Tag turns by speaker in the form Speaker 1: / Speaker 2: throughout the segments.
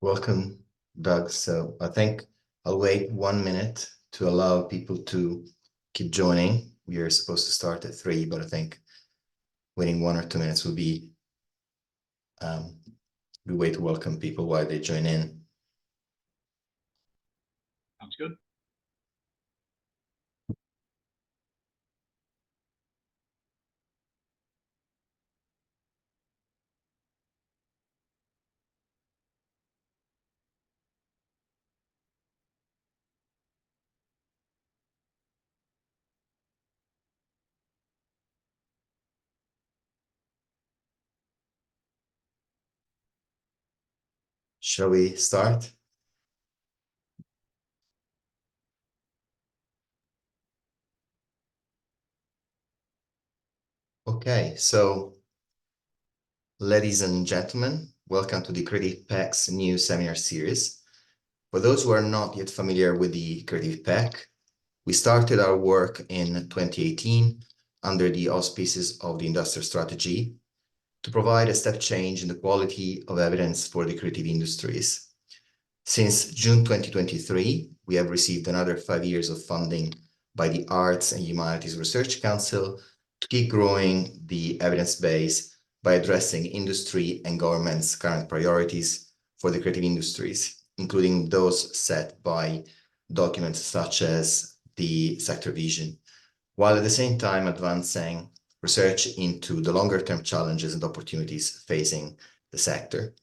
Speaker 1: Welcome, Doug. So I think I'll wait 1 minute to allow people to keep joining. We are supposed to start at 3, but I think waiting 1 or 2 minutes will be a good way to welcome people while they join in.
Speaker 2: Sounds good.
Speaker 1: Shall we start? Okay, so ladies and gentlemen, welcome to the Creative PEC's new seminar series. For those who are not yet familiar with the Creative PEC, we started our work in 2018 under the auspices of the industrial strategy to provide a step change in the quality of evidence for the creative industries. Since June 2023, we have received another 5 years of funding by the Arts and Humanities Research Council to keep growing the evidence base by addressing industry and government's current priorities for the creative industries, including those set by documents such as the sector vision, while at the same time advancing research into the longer-term challenges and opportunities facing the sector.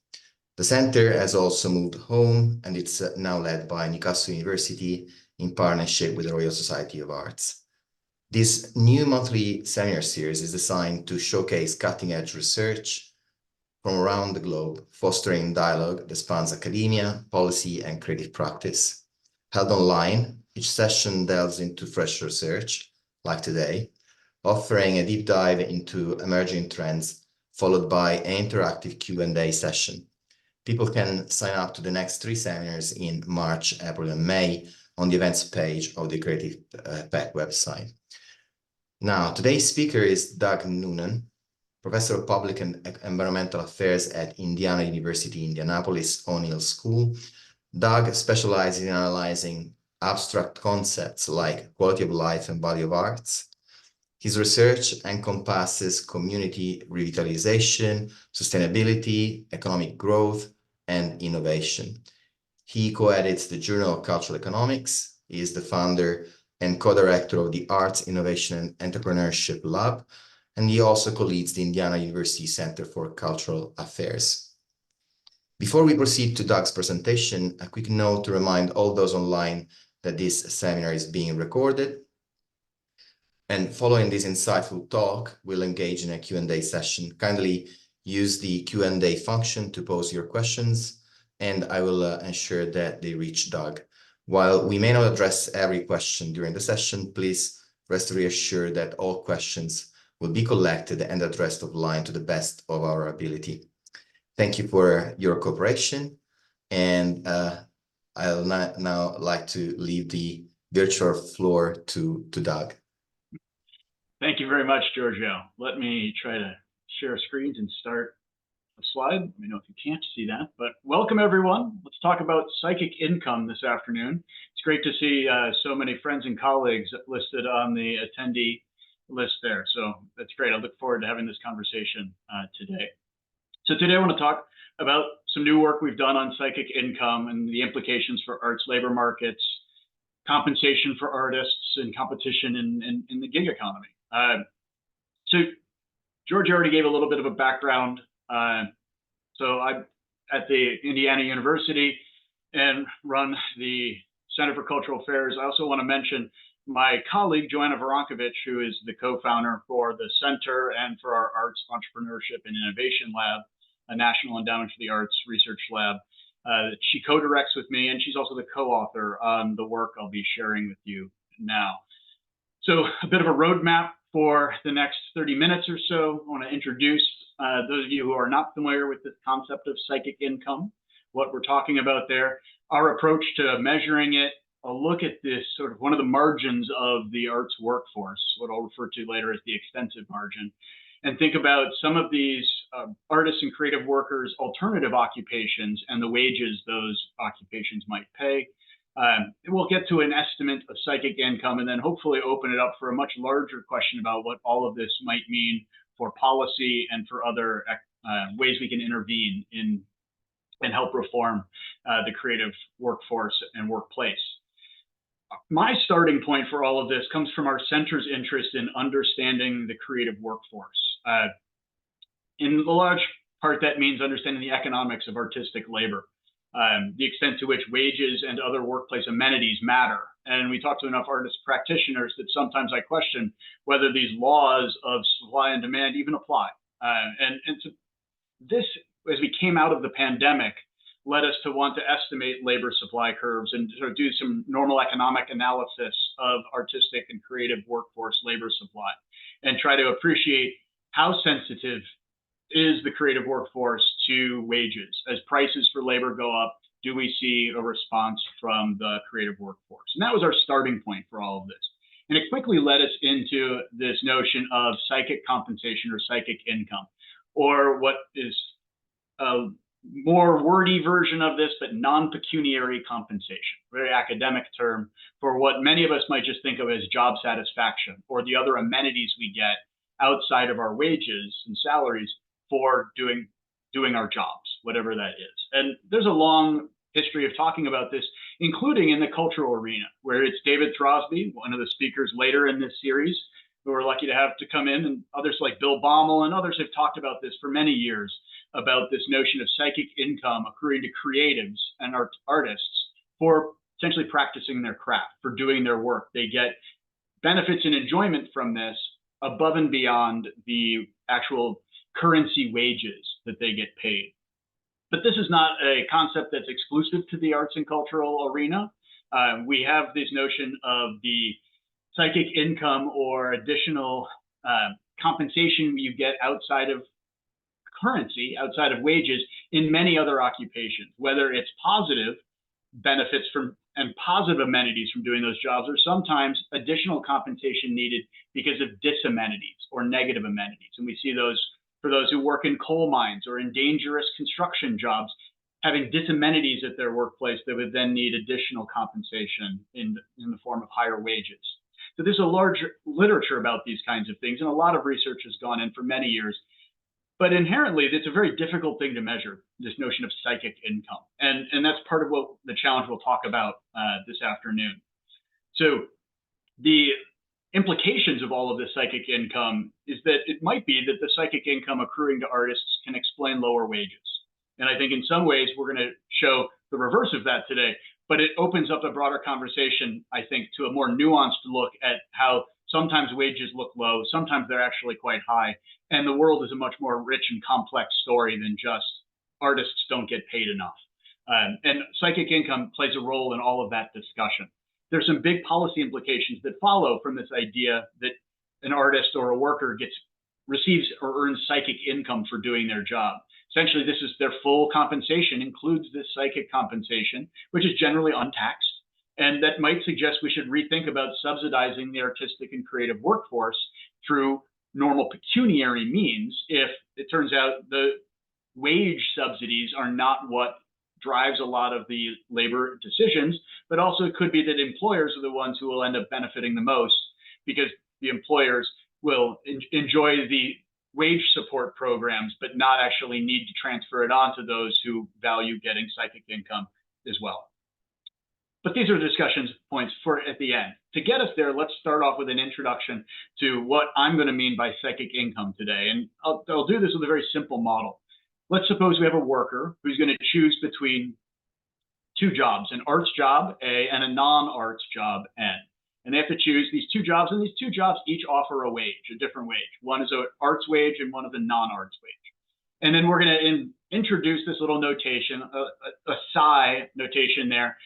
Speaker 1: The center has also moved home, and it's now led by Newcastle University in partnership with the Royal Society of Arts. This new monthly seminar series is designed to showcase cutting-edge research from around the globe, fostering dialogue that spans academia, policy, and creative practice. Held online, each session delves into fresh research, like today, offering a deep dive into emerging trends, followed by an interactive Q&A session. People can sign up to the next 3 seminars in March, April, and May on the events page of the Creative PEC website. Now, today's speaker is Doug Noonan, Professor of Public and Environmental Affairs at Indiana University Indianapolis O'Neill School. Doug specializes in analyzing abstract concepts like quality of life and value of arts. His research encompasses community revitalization, sustainability, economic growth, and innovation. He co-edits the Journal of Cultural Economics. He is the founder and co-director of the Arts, Innovation, and Entrepreneurship Lab, and he also co-leads the Indiana University Center for Cultural Affairs. Before we proceed to Doug's presentation, a quick note to remind all those online that this seminar is being recorded. And following this insightful talk, we'll engage in a Q&A session. Kindly use the Q&A function to pose your questions, and I will ensure that they reach Doug. While we may not address every question during the session, please rest reassured that all questions will be collected and addressed offline to the best of our ability. Thank you for your cooperation, and I'll now like to leave the virtual floor to Doug.
Speaker 2: Thank you very much, Giorgio. Let me try to share screens and start a slide. Let me know if you can't see that, but welcome everyone. Let's talk about psychic income this afternoon. It's great to see so many friends and colleagues listed on the attendee list there. So that's great. I look forward to having this conversation today. So today I want to talk about some new work we've done on psychic income and the implications for arts labor markets, compensation for artists, and competition in the gig economy. So George already gave a little bit of a background. So I'm at the Indiana University and run the Center for Cultural Affairs. I also want to mention my colleague, Joanna Veronkovich, who is the co-founder for the Center and for our Arts, Entrepreneurship, and Innovation Lab, a National Endowment for the Arts Research Lab. She co-directs with me, and she's also the co-author on the work I'll be sharing with you now. So a bit of a roadmap for the next 30 minutes or so. I want to introduce those of you who are not familiar with the concept of psychic income, what we're talking about there, our approach to measuring it, a look at this sort of one of the margins of the arts workforce, what I'll refer to later as the extensive margin, and think about some of these artists and creative workers' alternative occupations and the wages those occupations might pay. We'll get to an estimate of psychic income and then hopefully open it up for a much larger question about what all of this might mean for policy and for other ways we can intervene in and help reform the creative workforce and workplace. My starting point for all of this comes from our center's interest in understanding the creative workforce. In the large part, that means understanding the economics of artistic labor, the extent to which wages and other workplace amenities matter. And we talk to enough artist practitioners that sometimes I question whether these laws of supply and demand even apply. And so this, as we came out of the pandemic, led us to want to estimate labor supply curves and sort of do some normal economic analysis of artistic and creative workforce labor supply and try to appreciate how sensitive is the creative workforce to wages. As prices for labor go up, do we see a response from the creative workforce? And that was our starting point for all of this. And it quickly led us into this notion of psychic compensation or psychic income, or what is a more wordy version of this, but non-pecuniary compensation, very academic term for what many of us might just think of as job satisfaction or the other amenities we get outside of our wages and salaries for doing our jobs, whatever that is. And there's a long history of talking about this, including in the cultural arena, where it's David Throsby, one of the speakers later in this series, who we're lucky to have to come in, and others like Bill Baumel and others have talked about this for many years, about this notion of psychic income accruing to creatives and artists for essentially practicing their craft, for doing their work. They get benefits and enjoyment from this above and beyond the actual currency wages that they get paid. But this is not a concept that's exclusive to the arts and cultural arena. We have this notion of the psychic income or additional compensation you get outside of currency, outside of wages, in many other occupations, whether it's positive benefits from and positive amenities from doing those jobs, or sometimes additional compensation needed because of disamenities or negative amenities. And we see those for those who work in coal mines or in dangerous construction jobs, having disamenities at their workplace that would then need additional compensation in the form of higher wages. So there's a large literature about these kinds of things, and a lot of research has gone in for many years. But inherently, it's a very difficult thing to measure, this notion of psychic income. And that's part of what the challenge we'll talk about this afternoon. So the implications of all of this psychic income is that it might be that the psychic income accruing to artists can explain lower wages. And I think in some ways, we're going to show the reverse of that today. But it opens up a broader conversation, I think, to a more nuanced look at how sometimes wages look low, sometimes they're actually quite high. And the world is a much more rich and complex story than just artists don't get paid enough. And psychic income plays a role in all of that discussion. There's some big policy implications that follow from this idea that an artist or a worker receives or earns psychic income for doing their job. Essentially, this is their full compensation, includes this psychic compensation, which is generally untaxed. And that might suggest we should rethink about subsidizing the artistic and creative workforce through normal pecuniary means if it turns out the wage subsidies are not what drives a lot of the labor decisions, but also it could be that employers are the ones who will end up benefiting the most because the employers will enjoy the wage support programs, but not actually need to transfer it on to those who value getting psychic income as well. But these are discussion points for at the end. To get us there, let's start off with an introduction to what I'm going to mean by psychic income today. And I'll do this with a very simple model. Let's suppose we have a worker who's going to choose between two jobs, an arts job, A, and a non-arts job, N. And they have to choose these two jobs, and these two jobs each offer a wage, a different wage. One is an arts wage and one is a non-arts wage. And then we're going to introduce this little notation, a psi notation there,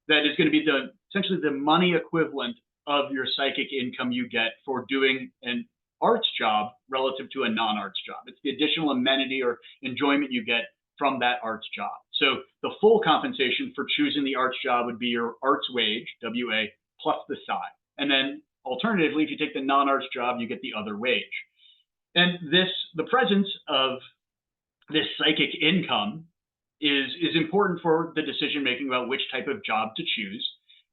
Speaker 2: that is going to be essentially the money equivalent of your psychic income you get for doing an arts job relative to a non-arts job. It's the additional amenity or enjoyment you get from that arts job. So the full compensation for choosing the arts job would be your arts wage, WA, plus the psi. And then alternatively, if you take the non-arts job, you get the other wage. And the presence of this psychic income is important for the decision making about which type of job to choose.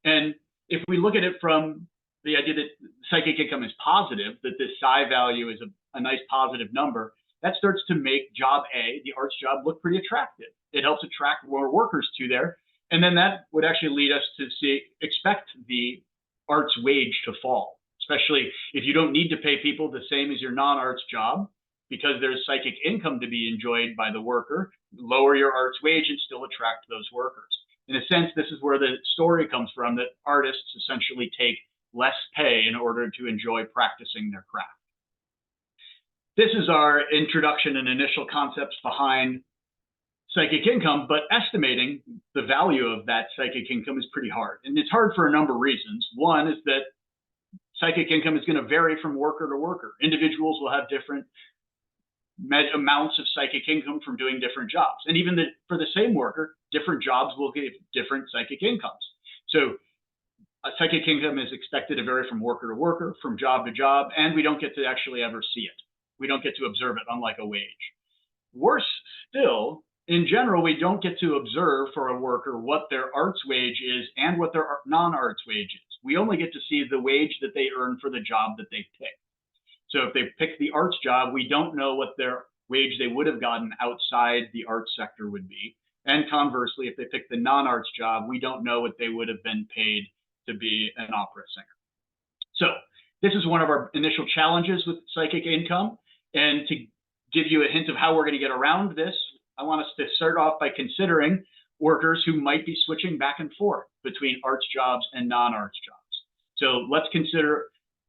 Speaker 2: And if we look at it from the idea that psychic income is positive, that this psi value is a nice positive number, that starts to make job A, the arts job, look pretty attractive. It helps attract more workers to there. And then that would actually lead us to expect the arts wage to fall, especially if you don't need to pay people the same as your non-arts job, because there's psychic income to be enjoyed by the worker. Lower your arts wage and still attract those workers. In a sense, this is where the story comes from, that artists essentially take less pay in order to enjoy practicing their craft. This is our introduction and initial concepts behind psychic income, but estimating the value of that psychic income is pretty hard. And it's hard for a number of reasons. One is that psychic income is going to vary from worker to worker. Individuals will have different amounts of psychic income from doing different jobs. And even for the same worker, different jobs will give different psychic incomes. So psychic income is expected to vary from worker to worker, from job to job, and we don't get to actually ever see it. We don't get to observe it, unlike a wage. Worse still, in general, we don't get to observe for a worker what their arts wage is and what their non-arts wage is. We only get to see the wage that they earn for the job that they pick. So if they pick the arts job, we don't know what their wage they would have gotten outside the arts sector would be. And conversely, if they pick the non-arts job, we don't know what they would have been paid to be an opera singer. So this is one of our initial challenges with psychic income. And to give you a hint of how we're going to get around this, I want us to start off by considering workers who might be switching back and forth between arts jobs and non-arts jobs. So let's consider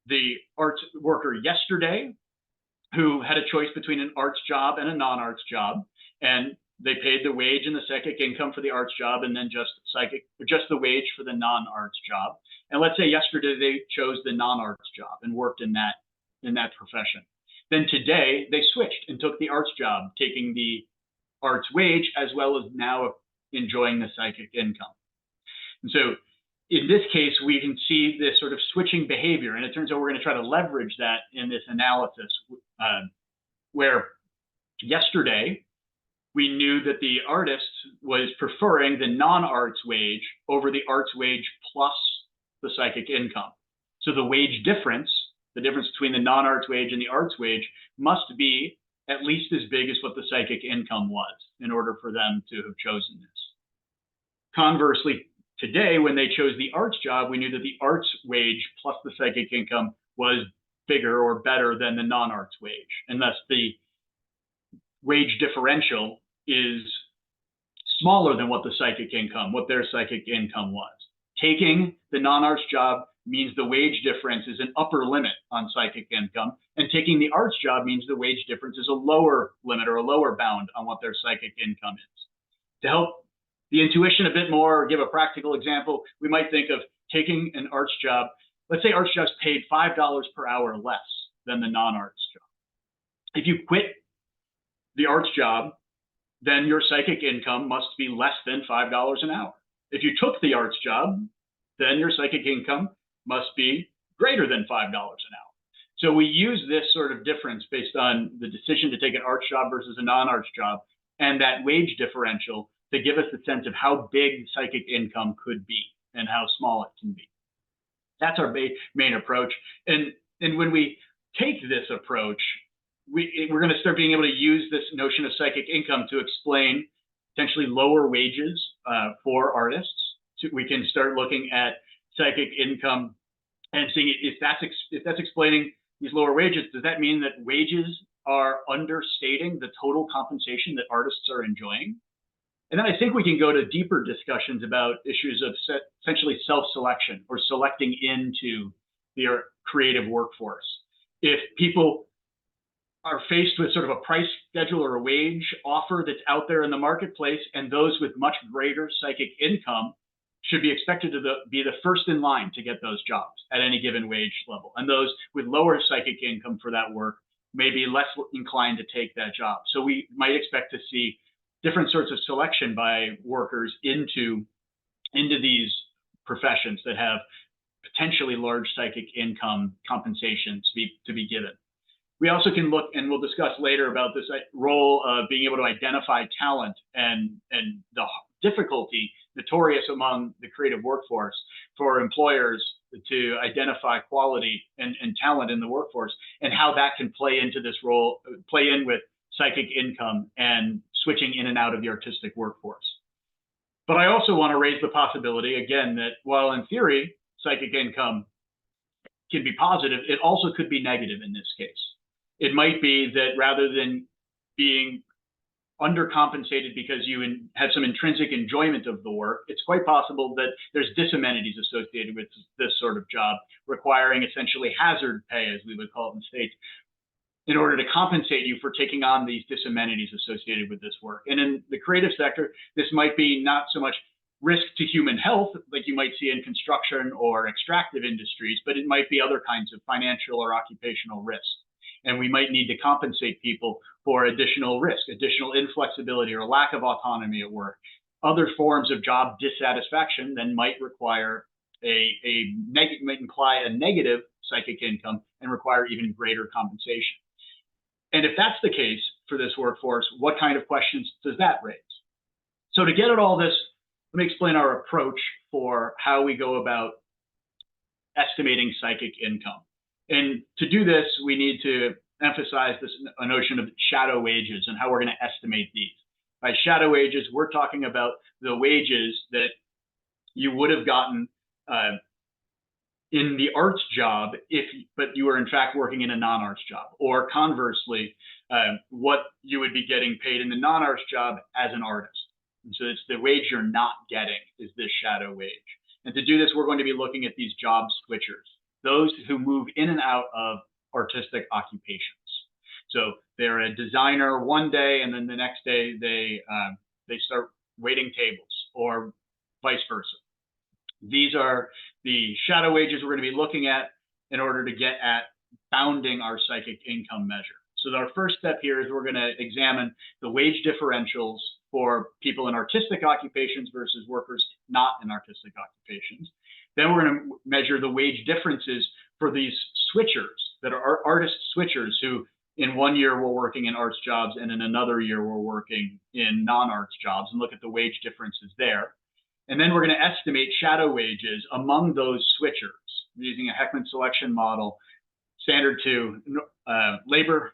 Speaker 2: the arts worker yesterday who had a choice between an arts job and a non-arts job, and they paid the wage and the psychic income for the arts job, and then just the wage for the non-arts job. And let's say yesterday they chose the non-arts job and worked in that profession. Then today they switched and took the arts job, taking the arts wage as well as now enjoying the psychic income. And so in this case, we can see this sort of switching behavior, and it turns out we're going to try to leverage that in this analysis, where yesterday we knew that the artist was preferring the non-arts wage over the arts wage plus the psychic income. So the wage difference, the difference between the non-arts wage and the arts wage, must be at least as big as what the psychic income was in order for them to have chosen this. Conversely, today, when they chose the arts job, we knew that the arts wage plus the psychic income was bigger or better than the non-arts wage. And thus the wage differential is smaller than what their psychic income was. Taking the non-arts job means the wage difference is an upper limit on psychic income, and taking the arts job means the wage difference is a lower limit or a lower bound on what their psychic income is. To help the intuition a bit more, or give a practical example, we might think of taking an arts job. Let's say arts jobs paid $5 per hour less than the non-arts job. If you quit the arts job, then your psychic income must be less than $5 an hour. If you took the arts job, then your psychic income must be greater than $5 an hour. So we use this sort of difference based on the decision to take an arts job versus a non-arts job and that wage differential to give us a sense of how big psychic income could be and how small it can be. That's our main approach. And when we take this approach, we're going to start being able to use this notion of psychic income to explain potentially lower wages for artists. So we can start looking at psychic income and seeing if that's explaining these lower wages. Does that mean that wages are understating the total compensation that artists are enjoying? And then I think we can go to deeper discussions about issues of essentially self-selection or selecting into their creative workforce. If people are faced with sort of a price schedule or a wage offer that's out there in the marketplace, and those with much greater psychic income should be expected to be the first in line to get those jobs at any given wage level. And those with lower psychic income for that work may be less inclined to take that job. So we might expect to see different sorts of selection by workers into these professions that have potentially large psychic income compensation to be given. We also can look, and we'll discuss later about this role of being able to identify talent and the difficulty notorious among the creative workforce for employers to identify quality and talent in the workforce, and how that can play into this role, play in with psychic income and switching in and out of the artistic workforce. But I also want to raise the possibility, again, that while in theory, psychic income can be positive, it also could be negative in this case. It might be that rather than being undercompensated because you have some intrinsic enjoyment of the work, it's quite possible that there's disamenities associated with this sort of job, requiring essentially hazard pay, as we would call it in the States, in order to compensate you for taking on these disamenities associated with this work. And in the creative sector, this might be not so much risk to human health, like you might see in construction or extractive industries, but it might be other kinds of financial or occupational risk. And we might need to compensate people for additional risk, additional inflexibility, or lack of autonomy at work. Other forms of job dissatisfaction then might require might imply a negative psychic income and require even greater compensation. And if that's the case for this workforce, what kind of questions does that raise? So to get at all this, let me explain our approach for how we go about estimating psychic income. And to do this, we need to emphasize this notion of shadow wages and how we're going to estimate these. By shadow wages, we're talking about the wages that you would have gotten in the arts job, but you were in fact working in a non-arts job, or conversely, what you would be getting paid in the non-arts job as an artist. And so it's the wage you're not getting is this shadow wage. And to do this, we're going to be looking at these job switchers, those who move in and out of artistic occupations. So they're a designer one day, and then the next day they start waiting tables, or vice versa. These are the shadow wages we're going to be looking at in order to get at bounding our psychic income measure. So our first step here is we're going to examine the wage differentials for people in artistic occupations versus workers not in artistic occupations. Then we're going to measure the wage differences for these switchers that are artist switchers who in one year were working in arts jobs and in another year were working in non-arts jobs, and look at the wage differences there. And then we're going to estimate shadow wages among those switchers using a Heckman selection model, standard to labor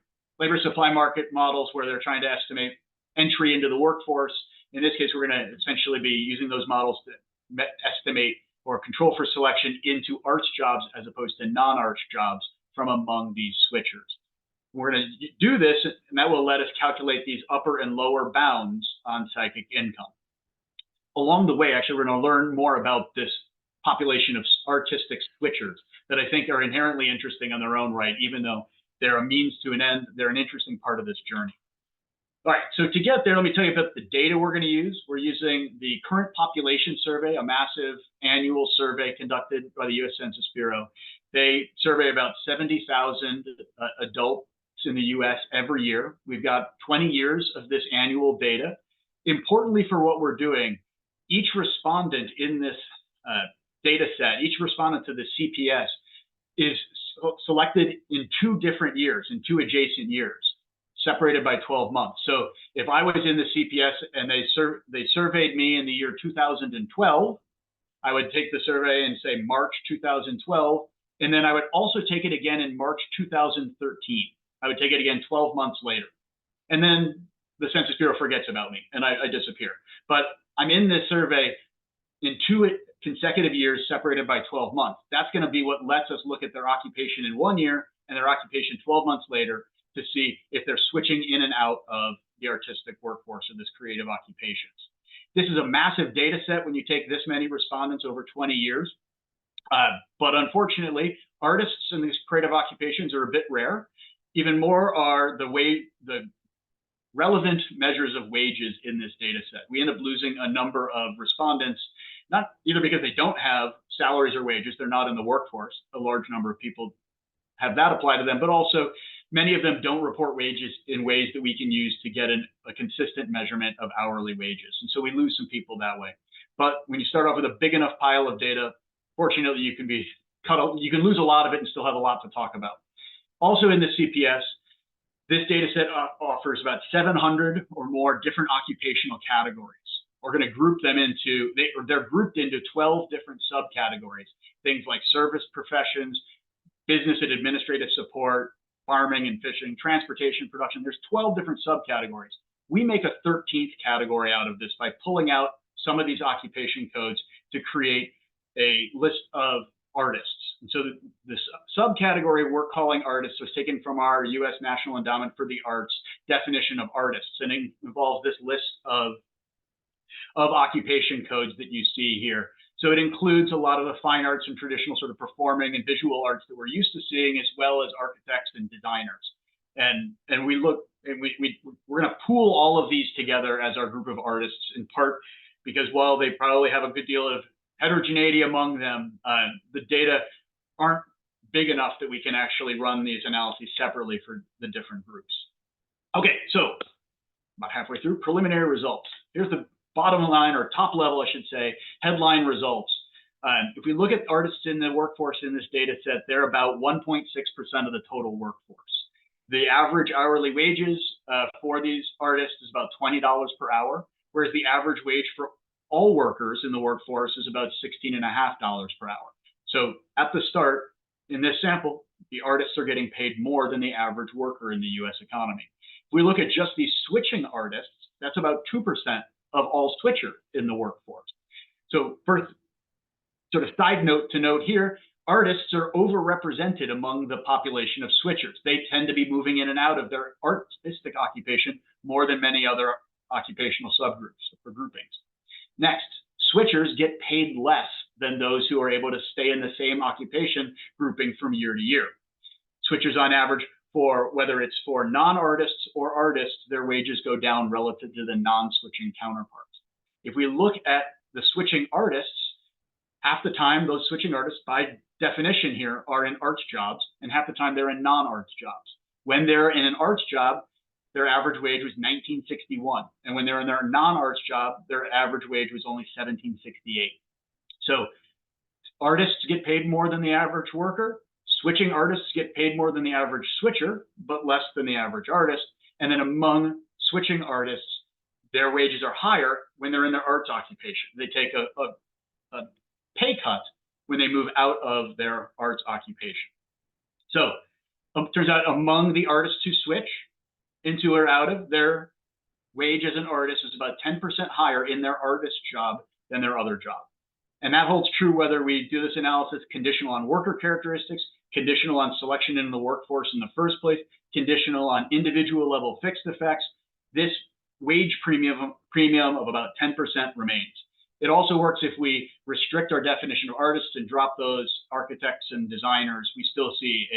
Speaker 2: supply market models, where they're trying to estimate entry into the workforce. In this case, we're going to essentially be using those models to estimate or control for selection into arts jobs as opposed to non-arts jobs from among these switchers. We're going to do this, and that will let us calculate these upper and lower bounds on psychic income. Along the way, actually, we're going to learn more about this population of artistic switchers that I think are inherently interesting on their own right, even though they're a means to an end. They're an interesting part of this journey. All right, so to get there, let me tell you about the data we're going to use. We're using the Current Population Survey, a massive annual survey conducted by the U.S. Census Bureau. They survey about 70,000 adults in the U.S. every year. We've got 20 years of this annual data. Importantly for what we're doing, each respondent in this data set, each respondent to the CPS is selected in 2 different years, in 2 adjacent years, separated by 12 months. So if I was in the CPS and they surveyed me in the year 2012, I would take the survey and say March 2012, and then I would also take it again in March 2013. I would take it again 12 months later. And then the Census Bureau forgets about me and I disappear. But I'm in this survey in 2 consecutive years separated by 12 months. That's going to be what lets us look at their occupation in 1 year and their occupation 12 months later to see if they're switching in and out of the artistic workforce or this creative occupations. This is a massive data set when you take this many respondents over 20 years. But unfortunately, artists in these creative occupations are a bit rare. Even more are the relevant measures of wages in this data set. We end up losing a number of respondents, not either because they don't have salaries or wages, they're not in the workforce. A large number of people have that apply to them, but also many of them don't report wages in ways that we can use to get a consistent measurement of hourly wages. And so we lose some people that way. But when you start off with a big enough pile of data, fortunately, you can lose a lot of it and still have a lot to talk about. Also in the CPS, this data set offers about 700 or more different occupational categories. We're going to group them into, they're grouped into 12 different subcategories, things like service professions, business and administrative support, farming and fishing, transportation, production. There's 12 different subcategories. We make a 13th category out of this by pulling out some of these occupation codes to create a list of artists. And so this subcategory we're calling artists was taken from our U.S. National Endowment for the Arts definition of artists, and it involves this list of occupation codes that you see here. So it includes a lot of the fine arts and traditional sort of performing and visual arts that we're used to seeing, as well as architects and designers. And we're going to pool all of these together as our group of artists, in part because while they probably have a good deal of heterogeneity among them, the data aren't big enough that we can actually run these analyses separately for the different groups. Okay, so about halfway through, preliminary results. Here's the bottom line, or top level, I should say, headline results. If we look at artists in the workforce in this data set, they're about 1.6% of the total workforce. The average hourly wages for these artists is about $20 per hour, whereas the average wage for all workers in the workforce is about $16.50 per hour. So at the start, in this sample, the artists are getting paid more than the average worker in the US economy. If we look at just these switching artists, that's about 2% of all switchers in the workforce. So first, sort of side note to note here, artists are overrepresented among the population of switchers. They tend to be moving in and out of their artistic occupation more than many other occupational subgroups or groupings. Next, switchers get paid less than those who are able to stay in the same occupation grouping from year to year. Switchers on average, for whether it's for non-artists or artists, their wages go down relative to the non-switching counterparts. If we look at the switching artists, half the time those switching artists, by definition here, are in arts jobs, and half the time they're in non-arts jobs. When they're in an arts job, their average wage was $19.61, and when they're in their non-arts job, their average wage was only $17.68. So artists get paid more than the average worker. Switching artists get paid more than the average switcher, but less than the average artist. And then among switching artists, their wages are higher when they're in their arts occupation. They take a pay cut when they move out of their arts occupation. So it turns out among the artists who switch into or out of, their wage as an artist is about 10% higher in their artist job than their other job. And that holds true whether we do this analysis conditional on worker characteristics, conditional on selection in the workforce in the first place, conditional on individual level fixed effects. This wage premium of about 10% remains. It also works if we restrict our definition of artists and drop those architects and designers. We still see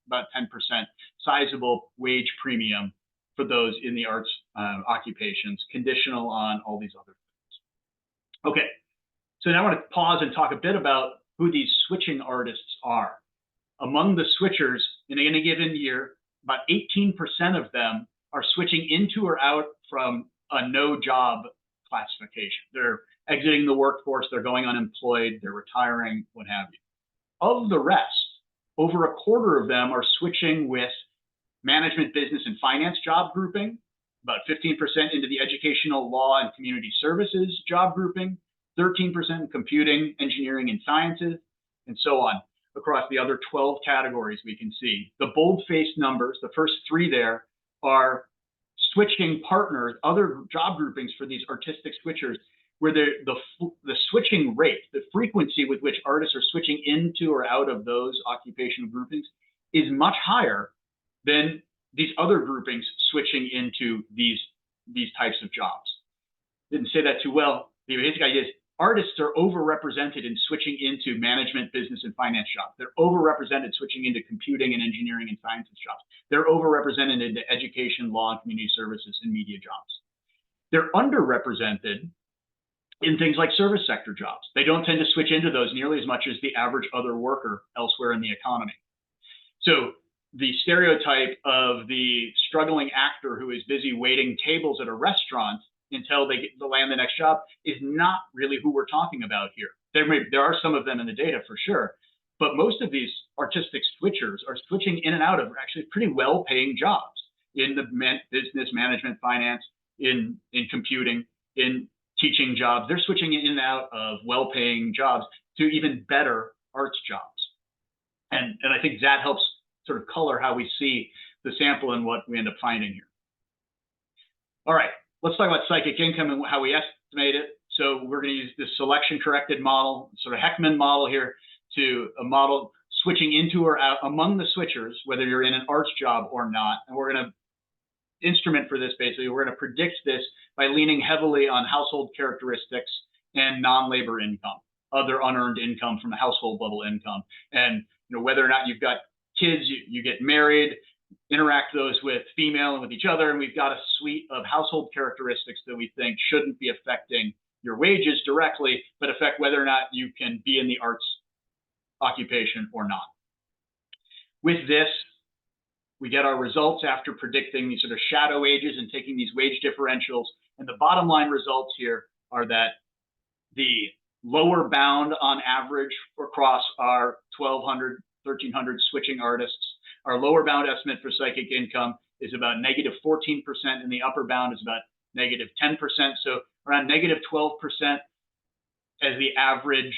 Speaker 2: about 10% sizable wage premium for those in the arts occupations, conditional on all these other things. Okay, so now I want to pause and talk a bit about who these switching artists are. Among the switchers in any given year, about 18% of them are switching into or out from a no job classification. They're exiting the workforce, they're going unemployed, they're retiring, what have you. Of the rest, over a quarter of them are switching with management, business, and finance job grouping, about 15% into the educational, law, and community services job grouping, 13% in computing, engineering, and sciences, and so on. Across the other 12 categories we can see. The bold-faced numbers, the first three there, are switching partners, other job groupings for these artistic switchers, where the switching rate, the frequency with which artists are switching into or out of those occupational groupings is much higher than these other groupings switching into these types of jobs. Didn't say that too well. The basic idea is artists are overrepresented in switching into management, business, and finance jobs. They're overrepresented switching into computing and engineering and sciences jobs. They're overrepresented into education, law, and community services and media jobs. They're underrepresented in things like service sector jobs. They don't tend to switch into those nearly as much as the average other worker elsewhere in the economy. So the stereotype of the struggling actor who is busy waiting tables at a restaurant until they get to land the next job is not really who we're talking about here. There are some of them in the data for sure, But most of these artistic switchers are switching in and out of actually pretty well-paying jobs in the business management, finance, in computing, in teaching jobs. They're switching in and out of well-paying jobs to even better arts jobs. And I think that helps sort of color how we see the sample and what we end up finding here. All right, let's talk about psychic income and how we estimate it. So we're going to use this selection corrected model, sort of Heckman model here, to a model switching into or out among the switchers, whether you're in an arts job or not. And we're going to instrument for this, basically, we're going to predict this by leaning heavily on household characteristics and non-labor income, other unearned income from the household level income. And whether or not you've got kids, you get married, interact those with female and with each other, and we've got a suite of household characteristics that we think shouldn't be affecting your wages directly, but affect whether or not you can be in the arts occupation or not. With this, we get our results after predicting these sort of shadow wages and taking these wage differentials. And the bottom line results here are that the lower bound on average across our 1,200, 1,300 switching artists, our lower bound estimate for psychic income is about negative 14%, and the upper bound is about negative 10%. So around negative 12% as the average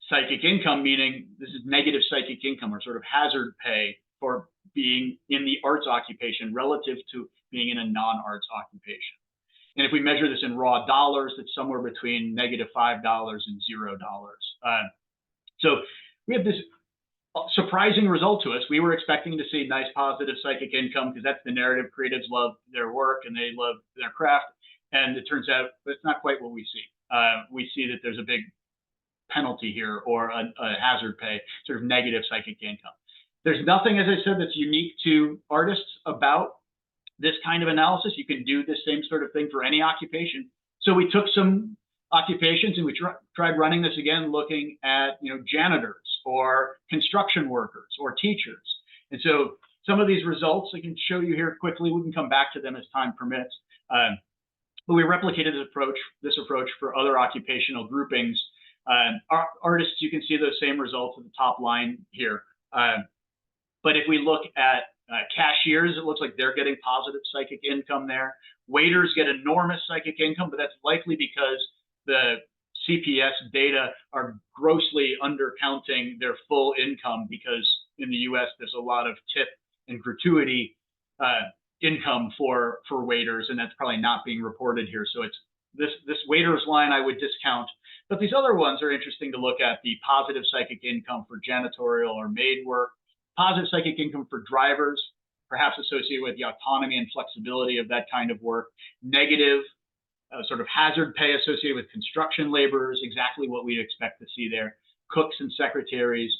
Speaker 2: psychic income, meaning this is negative psychic income or sort of hazard pay for being in the arts occupation relative to being in a non-arts occupation. And if we measure this in raw dollars, it's somewhere between negative $5 and $0. So we have this surprising result to us. We were expecting to see nice positive psychic income because that's the narrative. Creatives love their work and they love their craft. And it turns out that's not quite what we see. We see that there's a big penalty here, or a hazard pay, sort of negative psychic income. There's nothing, as I said, that's unique to artists about this kind of analysis. You can do the same sort of thing for any occupation. So we took some occupations and we tried running this again, looking at janitors or construction workers or teachers. And so some of these results I can show you here quickly. We can come back to them as time permits. But we replicated this approach for other occupational groupings. Our artists, you can see those same results at the top line here. But if we look at cashiers, it looks like they're getting positive psychic income there. Waiters get enormous psychic income, but that's likely because the CPS data are grossly undercounting their full income, because in the US, there's a lot of tip and gratuity income for waiters, and that's probably not being reported here. So it's this waiters line I would discount. But these other ones are interesting to look at: the positive psychic income for janitorial or maid work, positive psychic income for drivers, perhaps associated with the autonomy and flexibility of that kind of work, negative sort of hazard pay associated with construction laborers, exactly what we'd expect to see there. Cooks and secretaries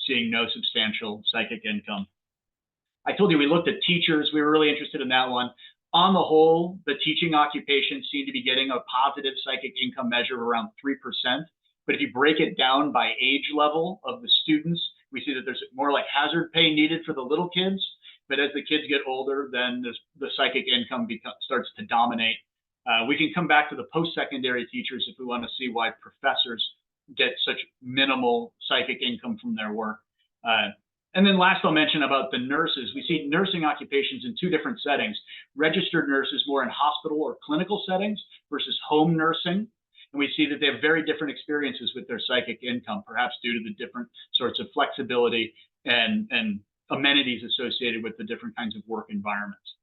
Speaker 2: seeing no substantial psychic income. I told you we looked at teachers. We were really interested in that one. On the whole, the teaching occupations seem to be getting a positive psychic income measure of around 3%. But if you break it down by age level of the students, we see that there's more like hazard pay needed for the little kids. But as the kids get older, then the psychic income starts to dominate. We can come back to the post-secondary teachers if we want to see why professors get such minimal psychic income from their work. And then last, I'll mention about the nurses. We see nursing occupations in two different settings: registered nurses more in hospital or clinical settings versus home nursing. And we see that they have very different experiences with their psychic income, perhaps due to the different sorts of flexibility and amenities associated with the different kinds of work environments.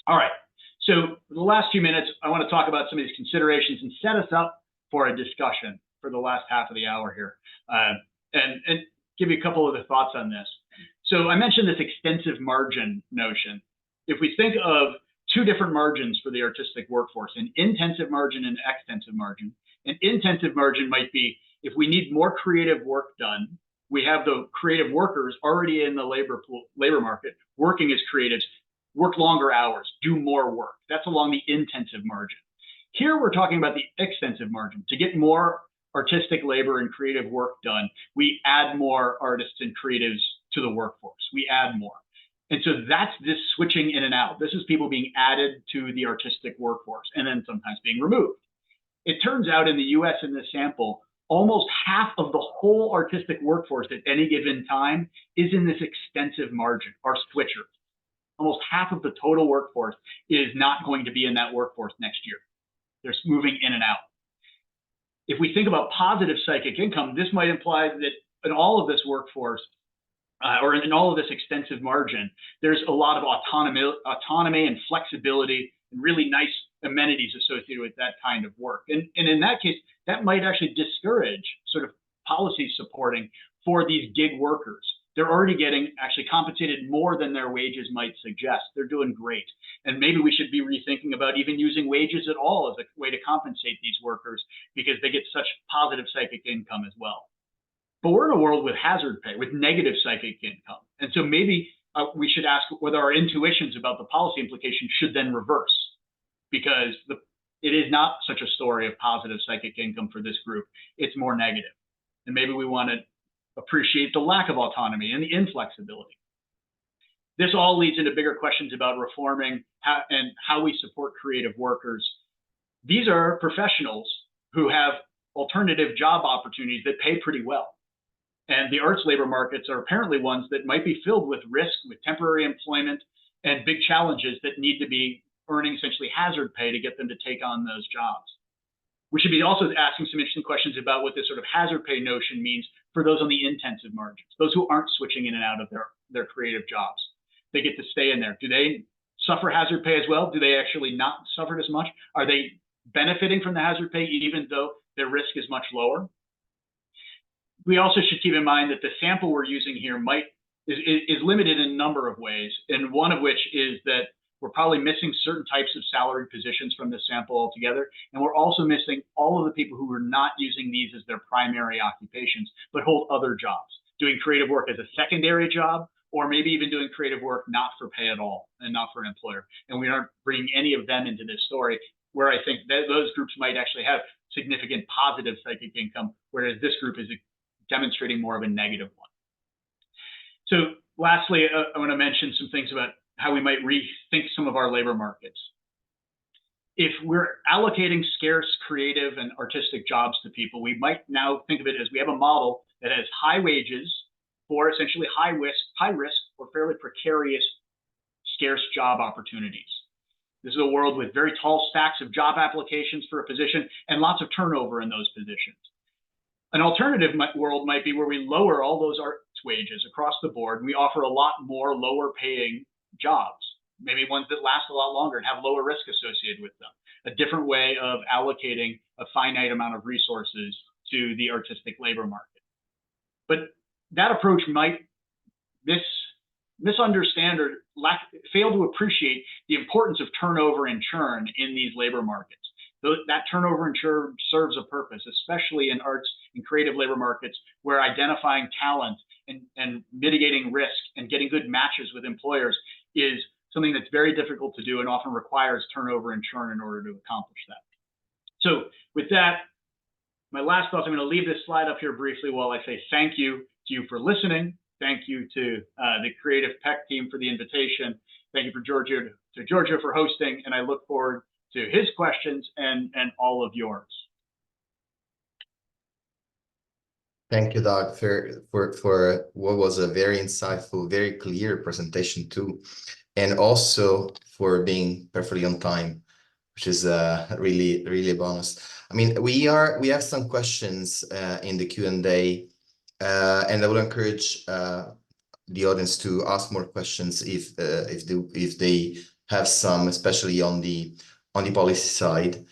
Speaker 2: All right, so for the last few minutes, I want to talk about some of these considerations and set us up for a discussion for the last half of the hour here, and give you a couple of the thoughts on this. So I mentioned this extensive margin notion. If we think of two different margins for the artistic workforce, an intensive margin and extensive margin. An intensive margin might be if we need more creative work done, we have the creative workers already in the labor market working as creatives, work longer hours, do more work. That's along the intensive margin. Here we're talking about the extensive margin. To get more artistic labor and creative work done, we add more artists and creatives to the workforce. We add more. And so that's this switching in and out. This is people being added to the artistic workforce and then sometimes being removed. It turns out in the US in this sample, almost half of the whole artistic workforce at any given time is in this extensive margin, are switchers. Almost half of the total workforce is not going to be in that workforce next year. They're moving in and out. If we think about positive psychic income, this might imply that in all of this workforce, or in all of this extensive margin, there's a lot of autonomy and flexibility and really nice amenities associated with that kind of work. And in that case, that might actually discourage sort of policy supporting for these gig workers. They're already getting actually compensated more than their wages might suggest. They're doing great. And maybe we should be rethinking about even using wages at all as a way to compensate these workers because they get such positive psychic income as well. But we're in a world with hazard pay, with negative psychic income. And so maybe we should ask whether our intuitions about the policy implications should then reverse, because it is not such a story of positive psychic income for this group. It's more negative. And maybe we want to appreciate the lack of autonomy and the inflexibility. This all leads into bigger questions about reforming how we support creative workers. These are professionals who have alternative job opportunities that pay pretty well. And the arts labor markets are apparently ones that might be filled with risk, with temporary employment, and big challenges that need to be earning essentially hazard pay to get them to take on those jobs. We should be also asking some interesting questions about what this sort of hazard pay notion means for those on the intensive margins, those who aren't switching in and out of their creative jobs. They get to stay in there. Do they suffer hazard pay as well? Do they actually not suffer as much? Are they benefiting from the hazard pay even though their risk is much lower? We also should keep in mind that the sample we're using here is limited in a number of ways, and one of which is that we're probably missing certain types of salaried positions from this sample altogether, and we're also missing all of the people who are not using these as their primary occupations, but hold other jobs, doing creative work as a secondary job, or maybe even doing creative work not for pay at all and not for an employer. And we aren't bringing any of them into this story, where I think that those groups might actually have significant positive psychic income, whereas this group is demonstrating more of a negative one. So lastly, I want to mention some things about how we might rethink some of our labor markets. If we're allocating scarce creative and artistic jobs to people, we might now think of it as we have a model that has high wages for essentially high risk or fairly precarious scarce job opportunities. This is a world with very tall stacks of job applications for a position and lots of turnover in those positions. An alternative world might be where we lower all those arts wages across the board, and we offer a lot more lower paying jobs, maybe ones that last a lot longer and have lower risk associated with them. A different way of allocating a finite amount of resources to the artistic labor market. But that approach might misunderstand or fail to appreciate the importance of turnover and churn in these labor markets. That turnover and churn serves a purpose, especially in arts and creative labor markets, where identifying talent and mitigating risk and getting good matches with employers is something that's very difficult to do and often requires turnover and churn in order to accomplish that. So with that, my last thoughts, I'm going to leave this slide up here briefly while I say thank you to you for listening. Thank you to the Creative PEC team for the invitation. Thank you to Giorgio for hosting, and I look forward to his questions and all of yours.
Speaker 1: Thank you, Doug, for what was a very insightful, very clear presentation too, and also for being perfectly on time, which is really a bonus. I mean, we have some questions in the Q&A, and I will encourage the audience to ask more questions if they have some, especially on the policy side.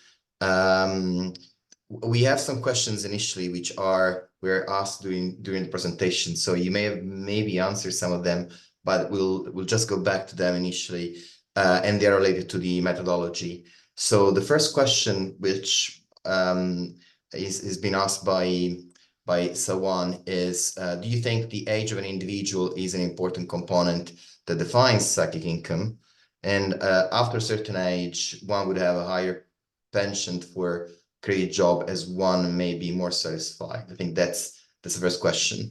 Speaker 1: We have some questions initially which were asked during the presentation, so you may have maybe answered some of them, but we'll just go back to them initially, and they're related to the methodology. So the first question, which is been asked by Sawan, is do you think the age of an individual is an important component that defines psychic income? And after a certain age, one would have a higher penchant for creative job as one may be more satisfied. I think that's the first question.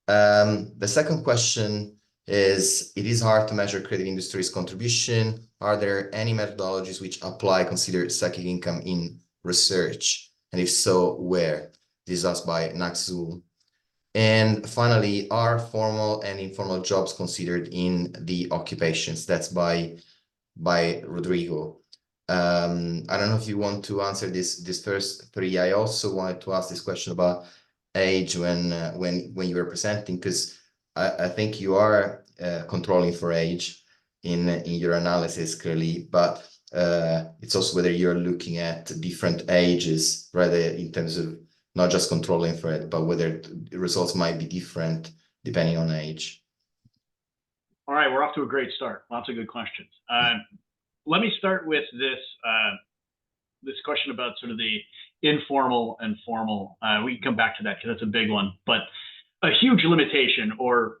Speaker 1: The second question is, it is hard to measure creative industry's contribution. Are there any methodologies which consider psychic income in research? And if so, where? This is asked by Naxul. And finally, are formal and informal jobs considered in the occupations? That's by Rodrigo. I don't know if you want to answer this first three. I also wanted to ask this question about age when you were presenting, because I think you are controlling for age in your analysis clearly, but it's also whether you're looking at different ages rather in terms of not just controlling for it, but whether the results might be different depending on age.
Speaker 2: All right, we're off to a great start. Lots of good questions. Let me start with this question about sort of the informal and formal. We can come back to that because that's a big one. But a huge limitation or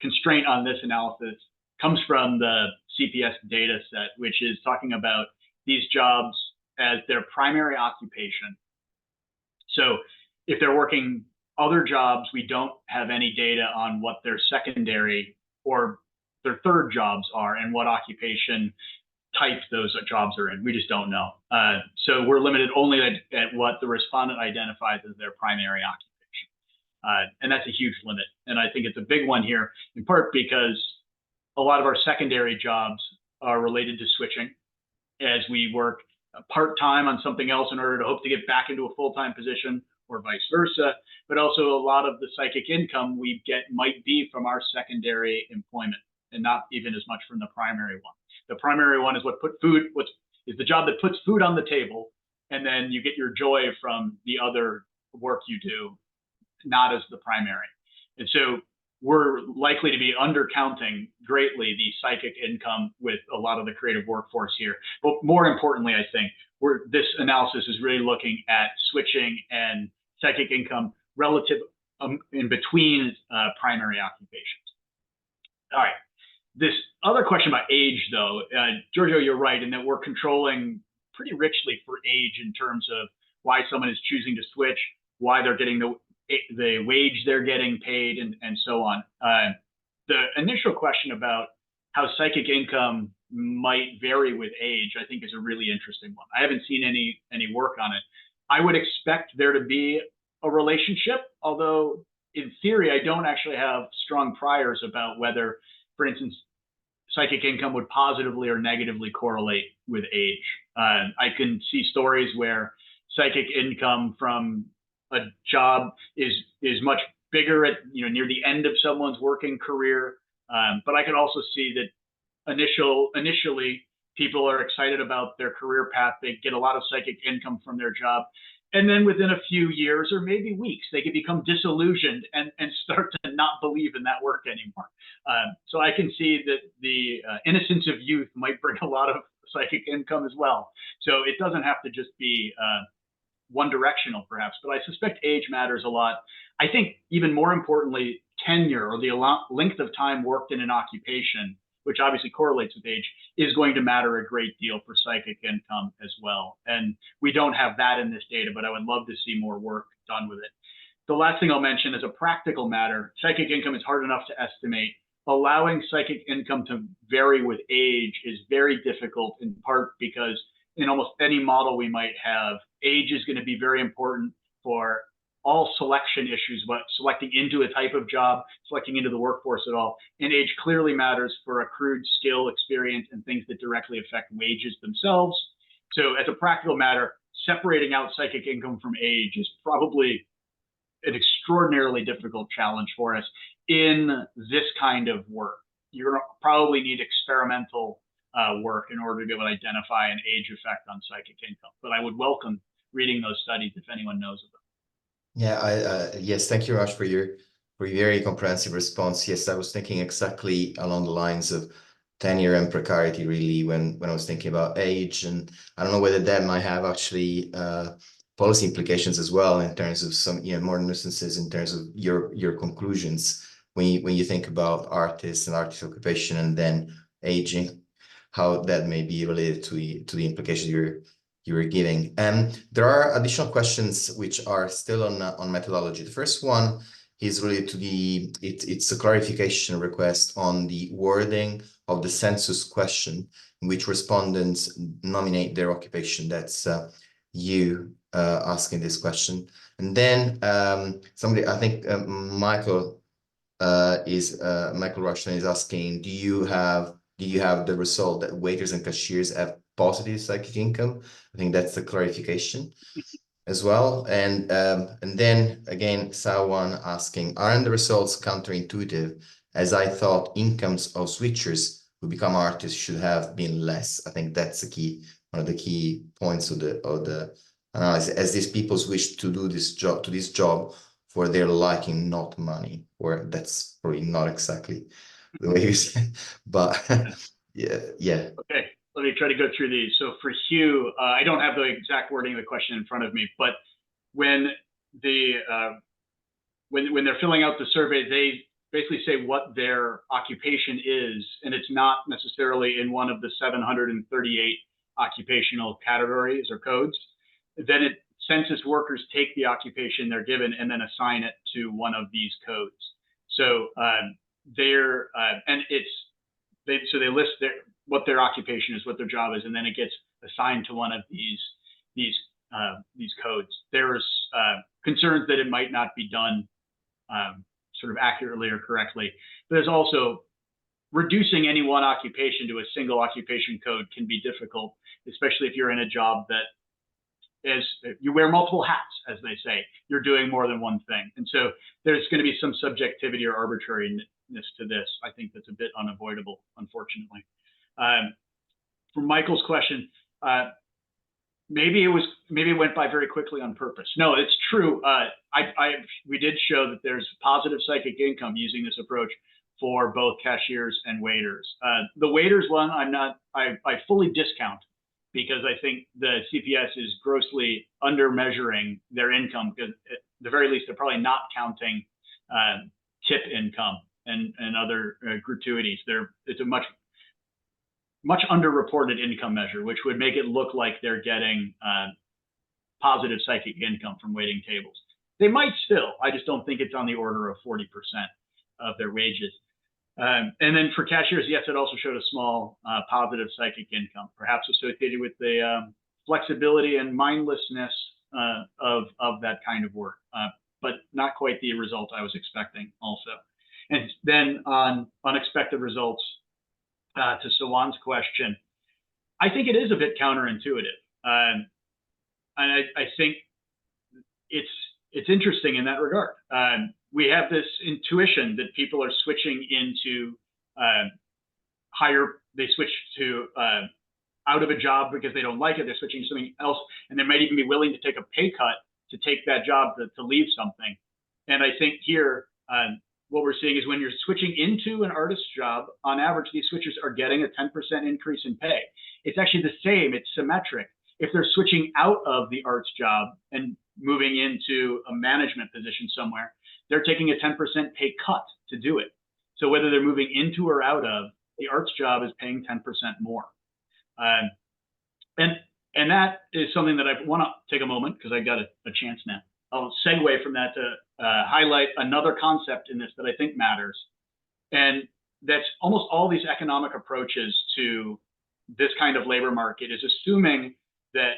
Speaker 2: constraint on this analysis comes from the CPS data set, which is talking about these jobs as their primary occupation. So if they're working other jobs, we don't have any data on what their secondary or their third jobs are and what occupation type those jobs are in. We just don't know. So we're limited only at what the respondent identifies as their primary occupation. And that's a huge limit. And I think it's a big one here, in part because a lot of our secondary jobs are related to switching as we work part-time on something else in order to hope to get back into a full-time position or vice versa. But also a lot of the psychic income we get might be from our secondary employment and not even as much from the primary one. The primary one is what is the job that puts food on the table, and then you get your joy from the other work you do, not as the primary. And so we're likely to be undercounting greatly the psychic income with a lot of the creative workforce here. But more importantly, I think this analysis is really looking at switching and psychic income relative in between primary occupations. All right. This other question about age, though, Giorgio, you're right in that we're controlling pretty richly for age in terms of why someone is choosing to switch, why they're getting the wage they're getting paid, and so on. The initial question about how psychic income might vary with age, I think, is a really interesting one. I haven't seen any work on it. I would expect there to be a relationship, although in theory, I don't actually have strong priors about whether, for instance, psychic income would positively or negatively correlate with age. I can see stories where psychic income from a job is much bigger at near the end of someone's working career, but I can also see that initially people are excited about their career path. They get a lot of psychic income from their job. And then within a few years or maybe weeks, they can become disillusioned and start to not believe in that work anymore. So I can see that the innocence of youth might bring a lot of psychic income as well. So it doesn't have to just be one directional, perhaps, but I suspect age matters a lot. I think even more importantly, tenure or the length of time worked in an occupation, which obviously correlates with age, is going to matter a great deal for psychic income as well. And we don't have that in this data, but I would love to see more work done with it. The last thing I'll mention is a practical matter. Psychic income is hard enough to estimate. Allowing psychic income to vary with age is very difficult, in part because in almost any model we might have, age is going to be very important for all selection issues, but selecting into a type of job, selecting into the workforce at all. And age clearly matters for accrued skill, experience, and things that directly affect wages themselves. So as a practical matter, separating out psychic income from age is probably an extraordinarily difficult challenge for us in this kind of work. You're going to probably need experimental work in order to be able to identify an age effect on psychic income. But I would welcome reading those studies if anyone knows of them.
Speaker 1: Yeah, yes, thank you very much for your very comprehensive response. Yes, I was thinking exactly along the lines of tenure and precarity, really, when I was thinking about age. And I don't know whether that might have actually policy implications as well in terms of some more nuances in terms of your conclusions when you think about artists and artist occupation and then aging, how that may be related to the implications you were giving. And there are additional questions which are still on methodology. The first one is related to it's a clarification request on the wording of the census question in which respondents nominate their occupation. That's you, asking this question. And then somebody, I think Michael Rushton is asking, do you have the result that waiters and cashiers have positive psychic income? I think that's the clarification as well. And then again, Sawan asking, aren't the results counterintuitive? As I thought incomes of switchers who become artists should have been less. I think that's the key, one of the key points of the analysis, as these people switch to do this job for their liking, not money. Or that's probably not exactly the way you say, but yeah.
Speaker 2: Okay, let me try to go through these. So for Hugh, I don't have the exact wording of the question in front of me, but when when they're filling out the survey, they basically say what their occupation is, and it's not necessarily in one of the 738 occupational categories or codes. Then census workers take the occupation they're given and then assign it to one of these codes. So so they list what their occupation is, what their job is, and then it gets assigned to one of these codes. There's concerns that it might not be done sort of accurately or correctly. But there's also reducing any one occupation to a single occupation code can be difficult, especially if you're in a job that is, you wear multiple hats, as they say. You're doing more than one thing. And so there's going to be some subjectivity or arbitrariness to this. I think that's a bit unavoidable, unfortunately. For Michael's question, maybe it went by very quickly on purpose. No, it's true. We did show that there's positive psychic income using this approach for both cashiers and waiters. The waiters one, I fully discount, because I think the CPS is grossly under measuring their income, because at the very least, they're probably not counting tip income and other gratuities. It's a much underreported income measure, which would make it look like they're getting positive psychic income from waiting tables. They might still, I just don't think it's on the order of 40% of their wages. And then for cashiers, yes, it also showed a small positive psychic income, perhaps associated with the flexibility and mindlessness of that kind of work, but not quite the result I was expecting also. And then on unexpected results, to Sawan's question, I think it is a bit counterintuitive. And I think it's interesting in that regard. We have this intuition that people are switching into they switch to out of a job because they don't like it. They're switching to something else, and they might even be willing to take a pay cut to take that job to leave something. And I think here, what we're seeing is when you're switching into an artist's job, on average, these switchers are getting a 10% increase in pay. It's actually the same, it's symmetric. If they're switching out of the arts job and moving into a management position somewhere, they're taking a 10% pay cut to do it. So whether they're moving into or out of, the arts job is paying 10% more. And that is something that I want to take a moment, because I got a chance now. I'll segue from that to highlight another concept in this that I think matters. And that's almost all these economic approaches to this kind of labor market is assuming that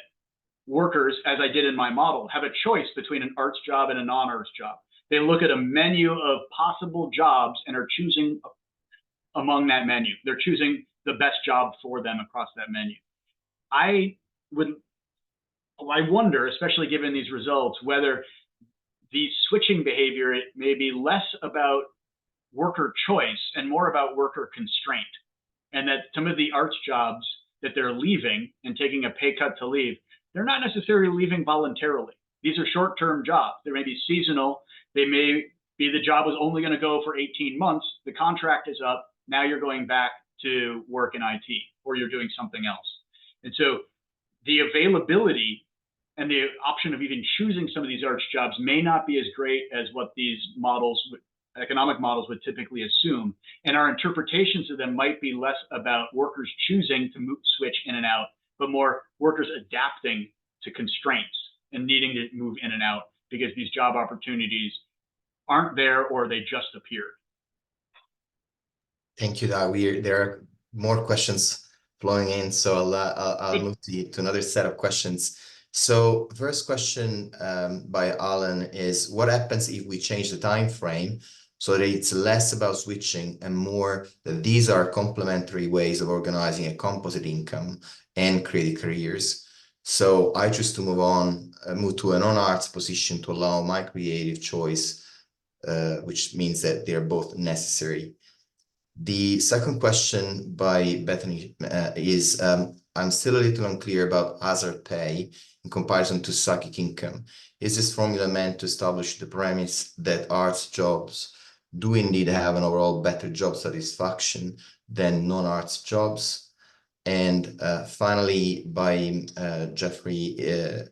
Speaker 2: workers, as I did in my model, have a choice between an arts job and a non-arts job. They look at a menu of possible jobs and are choosing among that menu. They're choosing the best job for them across that menu. I wonder, especially given these results, whether the switching behavior, it may be less about worker choice and more about worker constraint. And that some of the arts jobs that they're leaving and taking a pay cut to leave, they're not necessarily leaving voluntarily. These are short-term jobs. They may be seasonal. They may be the job was only going to go for 18 months. The contract is up. Now you're going back to work in IT, or you're doing something else. And so the availability and the option of even choosing some of these arts jobs may not be as great as what these models, economic models, would typically assume. And our interpretations of them might be less about workers choosing to switch in and out, but more workers adapting to constraints and needing to move in and out because these job opportunities aren't there or they just appeared.
Speaker 1: Thank you, Dar. There are more questions flowing in, so I'll move to another set of questions. So first question by Alan is, what happens if we change the time frame so that it's less about switching and more that these are complementary ways of organizing a composite income and creative careers? So I choose to move to a non-arts position to allow my creative choice, which means that they're both necessary. The second question by Bethany is, I'm still a little unclear about hazard pay in comparison to psychic income. Is this formula meant to establish the premise that arts jobs do indeed have an overall better job satisfaction than non-arts jobs? And finally, by Jeffrey,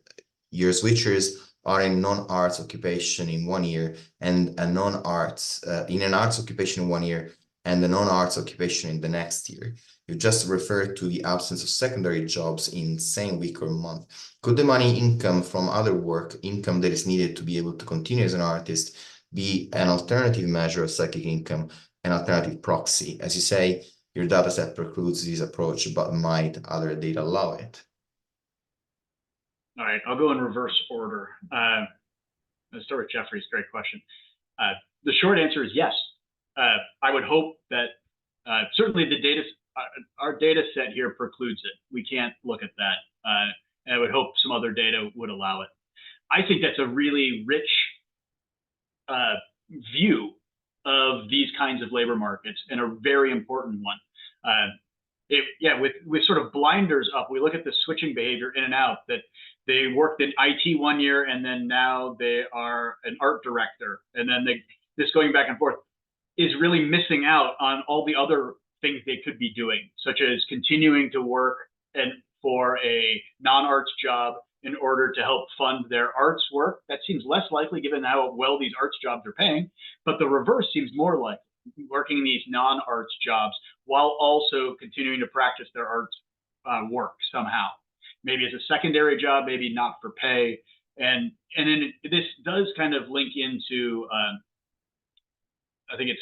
Speaker 1: your switchers are in non-arts occupation in 1 year and a non-arts in an arts occupation in 1 year and the non-arts occupation in the next year. You just referred to the absence of secondary jobs in same week or month. Could the money income from other work, income that is needed to be able to continue as an artist, be an alternative measure of psychic income, an alternative proxy? As you say, your data set precludes this approach, but might other data allow it?
Speaker 2: All right, I'll go in reverse order. Let's start with Jeffrey's great question. The short answer is yes. I would hope that certainly our data set here precludes it. We can't look at that. And I would hope some other data would allow it. I think that's a really rich view of these kinds of labor markets and a very important one. With sort of blinders up, we look at the switching behavior in and out, that they worked in IT 1 year and then now they are an art director, and then this going back and forth is really missing out on all the other things they could be doing, such as continuing to work for a non-arts job in order to help fund their arts work. That seems less likely given how well these arts jobs are paying, but the reverse seems more likely, working these non-arts jobs while also continuing to practice their arts work somehow. Maybe as a secondary job, maybe not for pay. And then this does kind of link into, I think it's,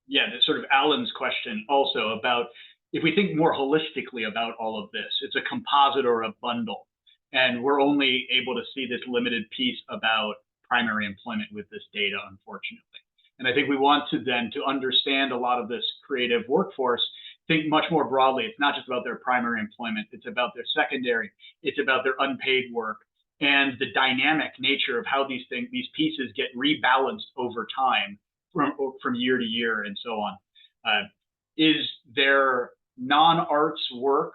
Speaker 2: the sort of Alan's question also about if we think more holistically about all of this, it's a composite or a bundle. And we're only able to see this limited piece about primary employment with this data, unfortunately. And I think we want to then, to understand a lot of this creative workforce, think much more broadly. It's not just about their primary employment, it's about their secondary, it's about their unpaid work, and the dynamic nature of how these pieces get rebalanced over time from year to year and so on. Is their non-arts work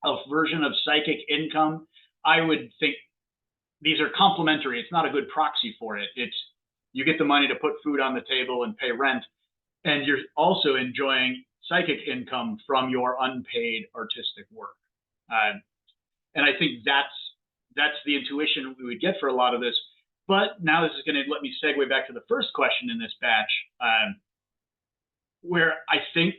Speaker 2: a version of psychic income? I would think these are complementary. It's not a good proxy for it. It's, you get the money to put food on the table and pay rent, and you're also enjoying psychic income from your unpaid artistic work. And I think that's the intuition we would get for a lot of this. But now this is going to let me segue back to the first question in this batch, where I think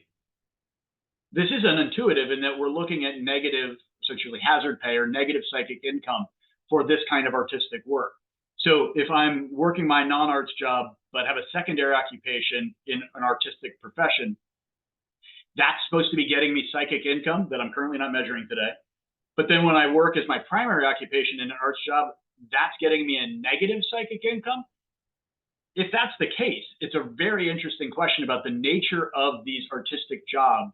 Speaker 2: this is unintuitive in that we're looking at negative, essentially hazard pay or negative psychic income for this kind of artistic work. So if I'm working my non-arts job, but have a secondary occupation in an artistic profession, that's supposed to be getting me psychic income that I'm currently not measuring today. But then when I work as my primary occupation in an arts job, that's getting me a negative psychic income. If that's the case, it's a very interesting question about the nature of these artistic jobs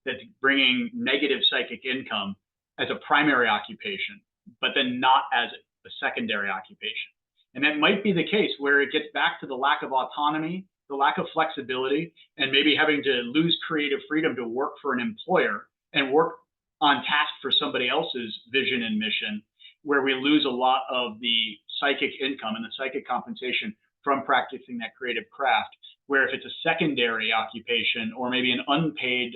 Speaker 2: that's bringing negative psychic income as a primary occupation, but then not as a secondary occupation. And that might be the case where it gets back to the lack of autonomy, the lack of flexibility, and maybe having to lose creative freedom to work for an employer and work on task for somebody else's vision and mission, where we lose a lot of the psychic income and the psychic compensation from practicing that creative craft, where if it's a secondary occupation or maybe an unpaid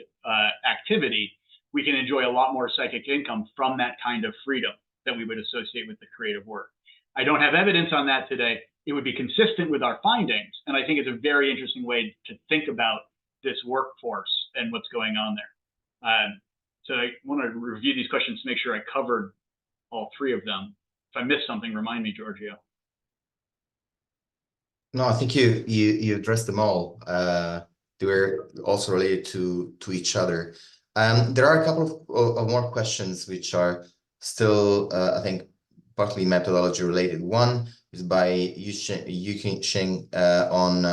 Speaker 2: activity, we can enjoy a lot more psychic income from that kind of freedom that we would associate with the creative work. I don't have evidence on that today. It would be consistent with our findings, and I think it's a very interesting way to think about this workforce and what's going on there. So I want to review these questions to make sure I covered all three of them. If I missed something, remind me, Giorgio.
Speaker 1: No, I think you addressed them all. They were also related to each other. There are a couple of more questions which are still, I think, partly methodology related. One is by Yuqing on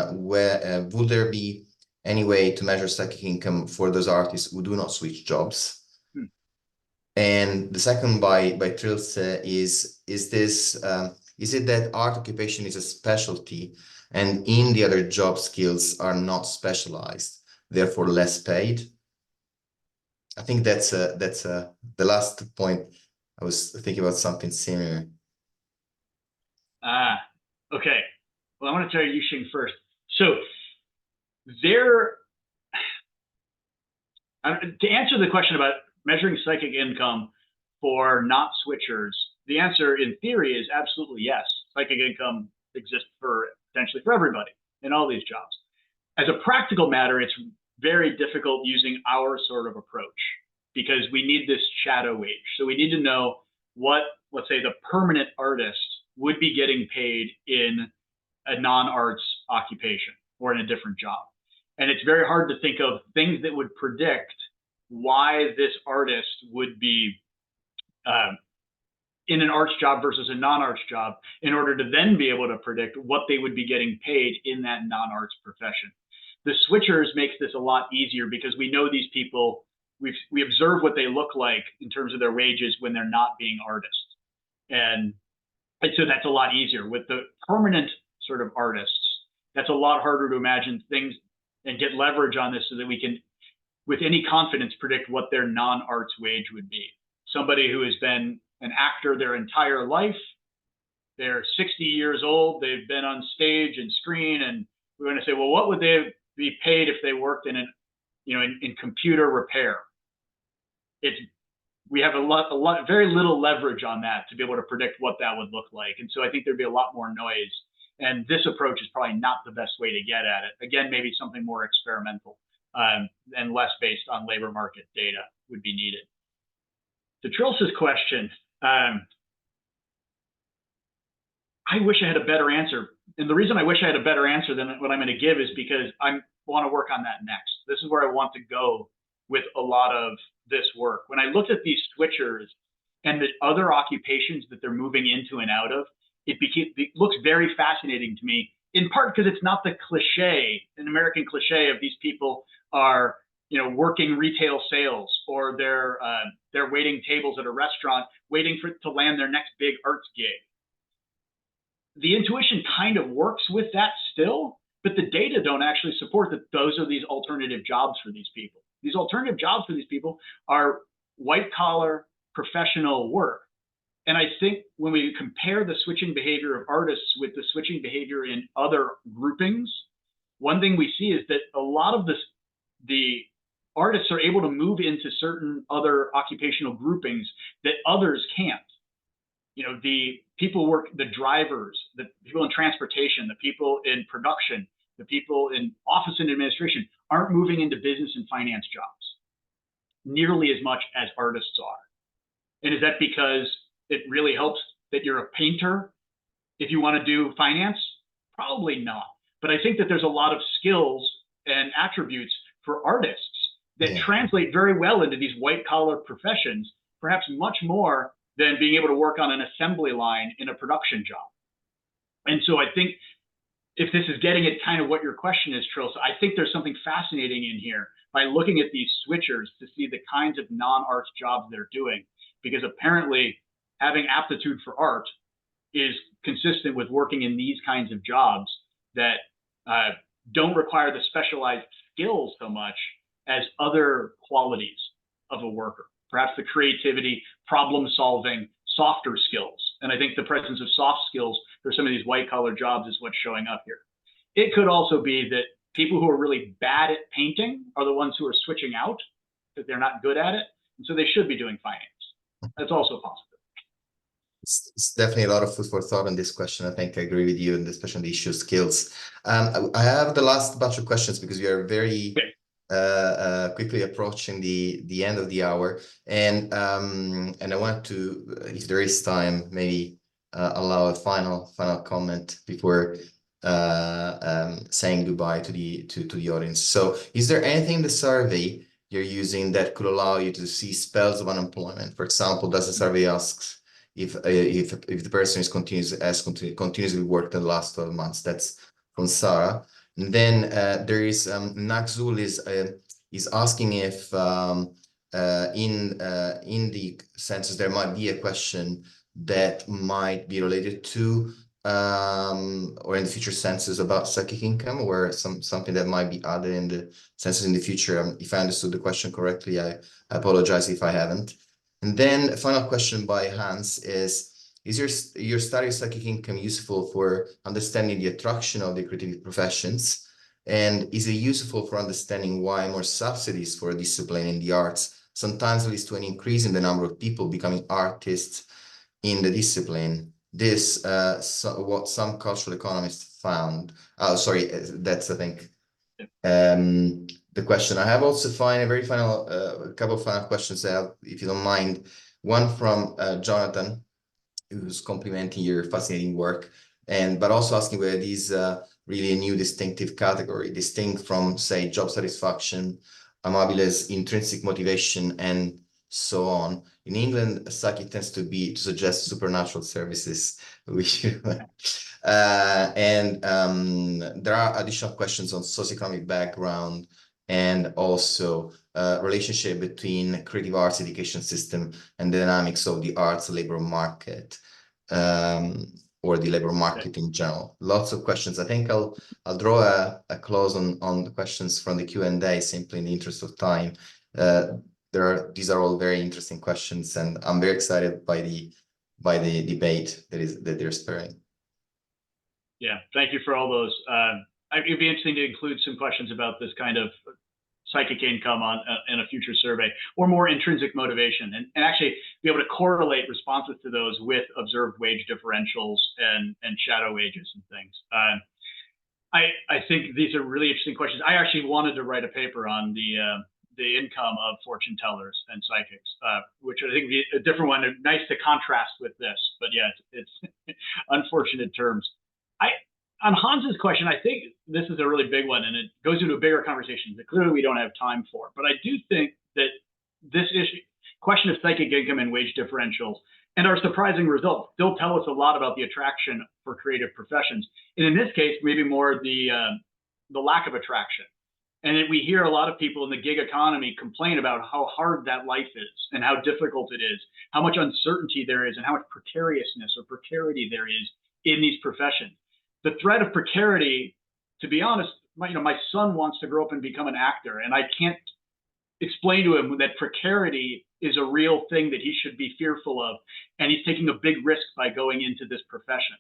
Speaker 1: would there be any way to measure psychic income for those artists who do not switch jobs? And the second by Trilce is it that art occupation is a specialty and in the other job skills are not specialized, therefore less paid? I think that's the last point. I was thinking about something similar.
Speaker 2: Okay. Well, I want to tell you Yuqing first. So to answer the question about measuring psychic income for not switchers, the answer in theory is absolutely yes. Psychic income exists potentially for everybody in all these jobs. As a practical matter, it's very difficult using our sort of approach because we need this shadow wage. So we need to know what, let's say, the permanent artist would be getting paid in a non-arts occupation or in a different job. And it's very hard to think of things that would predict why this artist would be in an arts job versus a non-arts job in order to then be able to predict what they would be getting paid in that non-arts profession. The switchers makes this a lot easier because we know these people, we observe what they look like in terms of their wages when they're not being artists. And so that's a lot easier. With the permanent sort of artists, that's a lot harder to imagine things and get leverage on this so that we can, with any confidence, predict what their non-arts wage would be. Somebody who has been an actor their entire life, they're 60 years old, they've been on stage and screen, and we're going to say, well, what would they be paid if they worked in in computer repair? We have very little leverage on that to be able to predict what that would look like. And so I think there'd be a lot more noise. And this approach is probably not the best way to get at it. Again, maybe something more experimental and less based on labor market data would be needed. To Trilce's question, I wish I had a better answer. And the reason I wish I had a better answer than what I'm going to give is because I want to work on that next. This is where I want to go with a lot of this work. When I looked at these switchers and the other occupations that they're moving into and out of, it looks very fascinating to me, in part because it's not the cliche, an American cliche of these people are, working retail sales, or they're waiting tables at a restaurant, waiting to land their next big arts gig. The intuition kind of works with that still, but the data don't actually support that those are these alternative jobs for these people. These alternative jobs for these people are white-collar professional work. And I think when we compare the switching behavior of artists with the switching behavior in other groupings, one thing we see is that a lot of the artists are able to move into certain other occupational groupings that others can't. The people the drivers, the people in transportation, the people in production, the people in office and administration aren't moving into business and finance jobs nearly as much as artists are. And is that because it really helps that you're a painter if you want to do finance? Probably not. But I think that there's a lot of skills and attributes for artists that translate very well into these white-collar professions, perhaps much more than being able to work on an assembly line in a production job. And so I think if this is getting at kind of what your question is, Trilce, I think there's something fascinating in here by looking at these switchers to see the kinds of non-arts jobs they're doing, because apparently having aptitude for art is consistent with working in these kinds of jobs that don't require the specialized skills so much as other qualities of a worker, perhaps the creativity, problem solving, softer skills. And I think the presence of soft skills for some of these white collar jobs is what's showing up here. It could also be that people who are really bad at painting are the ones who are switching out, that they're not good at it. And so they should be doing finance. That's also possible.
Speaker 1: It's definitely a lot of food for thought on this question. I think I agree with you, and especially on the issue of skills. I have the last batch of questions because we are very quickly approaching the end of the hour, and I want to, if there is time, maybe allow a final comment before saying goodbye to the audience. So, is there anything in the survey you're using that could allow you to see spells of unemployment? For example, does the survey ask if the person is continuously worked the last 12 months. That's from Sarah. And then there is Naxul is asking if in the census there might be a question that might be related to or in the future census about psychic income, or something that might be added in the census in the future. If I understood the question correctly, I apologize if I haven't. And then a final question by Hans is your study of psychic income useful for understanding the attraction of the creative professions? And is it useful for understanding why more subsidies for a discipline in the arts sometimes leads to an increase in the number of people becoming artists in the discipline? This, what some cultural economists found. Oh, sorry, that's, I think, the question. I have also a very final, a couple of final questions, if you don't mind. One from Jonathan, who's complimenting your fascinating work, but also asking whether these really a new distinctive category, distinct from, say, job satisfaction, Amabile's intrinsic motivation, and so on. In England, psychic tends to suggest supernatural services, which and there are additional questions on socioeconomic background and also relationship between creative arts education system and the dynamics of the arts labor market, or the labor market in general. Lots of questions. I think I'll draw a close on the questions from the Q&A simply in the interest of time. These are all very interesting questions, and I'm very excited by the debate that they're spurring.
Speaker 2: Yeah, thank you for all those. It'd be interesting to include some questions about this kind of psychic income in a future survey, or more intrinsic motivation, and actually be able to correlate responses to those with observed wage differentials and shadow wages and things. I think these are really interesting questions. I actually wanted to write a paper on the income of fortune tellers and psychics, which I think would be a different one. Nice to contrast with this, but yeah, it's unfortunate terms. On Hans's question, I think this is a really big one, and it goes into a bigger conversation that clearly we don't have time for. But I do think that this question of psychic income and wage differentials and our surprising results still tell us a lot about the attraction for creative professions. And in this case, maybe more the lack of attraction. And we hear a lot of people in the gig economy complain about how hard that life is and how difficult it is, how much uncertainty there is, and how much precariousness or precarity there is in these professions. The threat of precarity, to be honest, my son wants to grow up and become an actor, and I can't explain to him that precarity is a real thing that he should be fearful of, and he's taking a big risk by going into this profession.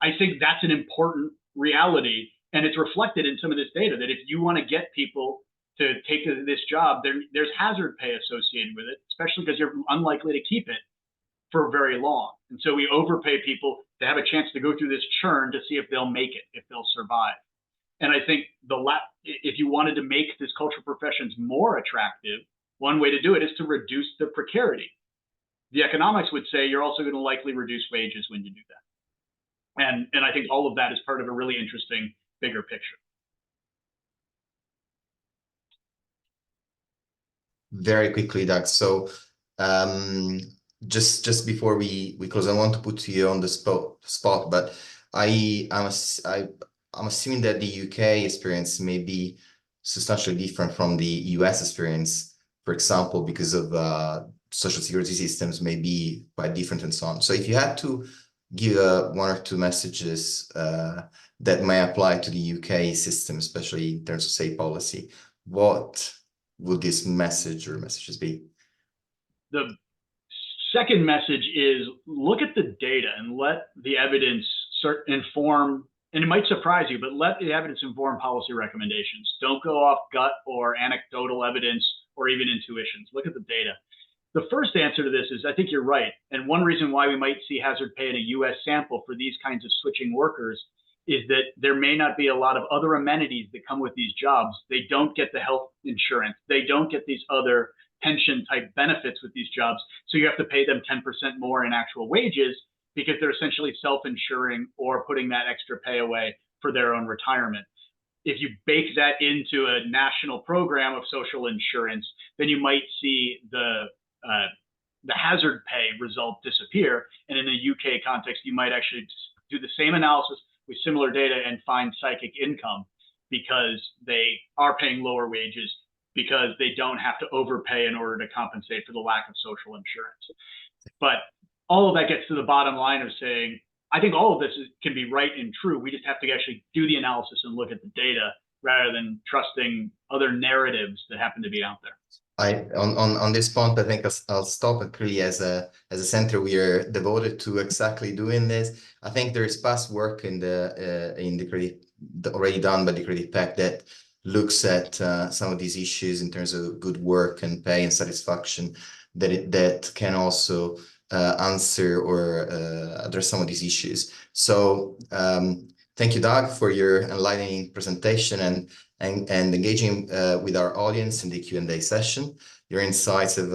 Speaker 2: I think that's an important reality, and it's reflected in some of this data, that if you want to get people to take this job, there's hazard pay associated with it, especially because you're unlikely to keep it for very long. And so we overpay people to have a chance to go through this churn to see if they'll make it, if they'll survive. And I think if you wanted to make this cultural professions more attractive, one way to do it is to reduce the precarity. The economics would say you're also going to likely reduce wages when you do that. And I think all of that is part of a really interesting bigger picture.
Speaker 1: Very quickly, Doug. So just before we close, I want to put you on the spot, but I'm assuming that the UK experience may be substantially different from the US experience, for example, because of social security systems may be quite different and so on. So if you had to give one or two messages that may apply to the UK system, especially in terms of, say, policy, what would this message or messages be?
Speaker 2: The second message is look at the data and let the evidence inform, and it might surprise you, but let the evidence inform policy recommendations. Don't go off gut or anecdotal evidence or even intuitions. Look at the data. The first answer to this is, I think you're right. And one reason why we might see hazard pay in a US sample for these kinds of switching workers is that there may not be a lot of other amenities that come with these jobs. They don't get the health insurance. They don't get these other pension type benefits with these jobs. So you have to pay them 10% more in actual wages because they're essentially self-insuring or putting that extra pay away for their own retirement. If you bake that into a national program of social insurance, then you might see the the hazard pay result disappear. And in the UK context, you might actually do the same analysis with similar data and find psychic income because they are paying lower wages, because they don't have to overpay in order to compensate for the lack of social insurance. But all of that gets to the bottom line of saying, I think all of this can be right and true. We just have to actually do the analysis and look at the data rather than trusting other narratives that happen to be out there.
Speaker 1: On this point, I think I'll stop it. Clearly, as a center, we are devoted to exactly doing this. I think there is past work in the credit already done by the Creative PEC that looks at some of these issues in terms of good work and pay and satisfaction that can also answer or address some of these issues. So thank you, Doug, for your enlightening presentation and engaging with our audience in the Q&A session. Your insights have,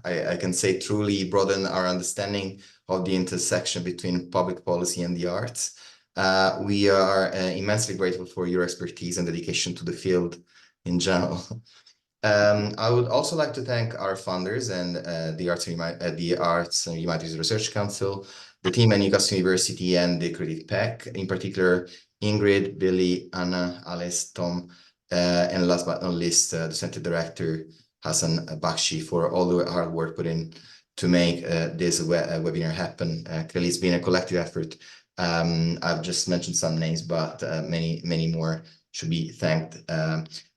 Speaker 1: I can say, truly broadened our understanding of the intersection between public policy and the arts. We are immensely grateful for your expertise and dedication to the field in general. I would also like to thank our funders and the Arts and Humanities Research Council, the team at Newcastle University, and the Creative PEC, in particular, Ingrid, Billy, Anna, Alice, Tom, and last but not least, the Center Director, Hassan Bakshi, for all the hard work put in to make this webinar happen. Clearly, it's been a collective effort. I've just mentioned some names, but many more should be thanked.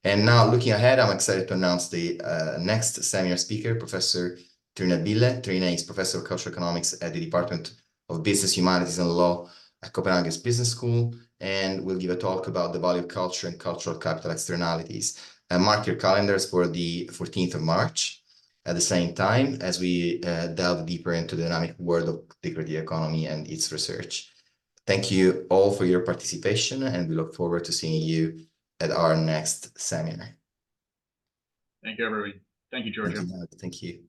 Speaker 1: And now, looking ahead, I'm excited to announce the next seminar speaker, Professor Trina Bille. Trina is Professor of Cultural Economics at the Department of Business, Humanities and Law at Copenhagen's Business School, and will give a talk about the value of culture and cultural capital externalities. Mark your calendars for the 14th of March at the same time as we delve deeper into the dynamic world of the creative economy and its research. Thank you all for your participation, and we look forward to seeing you at our next seminar.
Speaker 2: Thank you, everybody. Thank you, Giorgio.
Speaker 1: Thank you.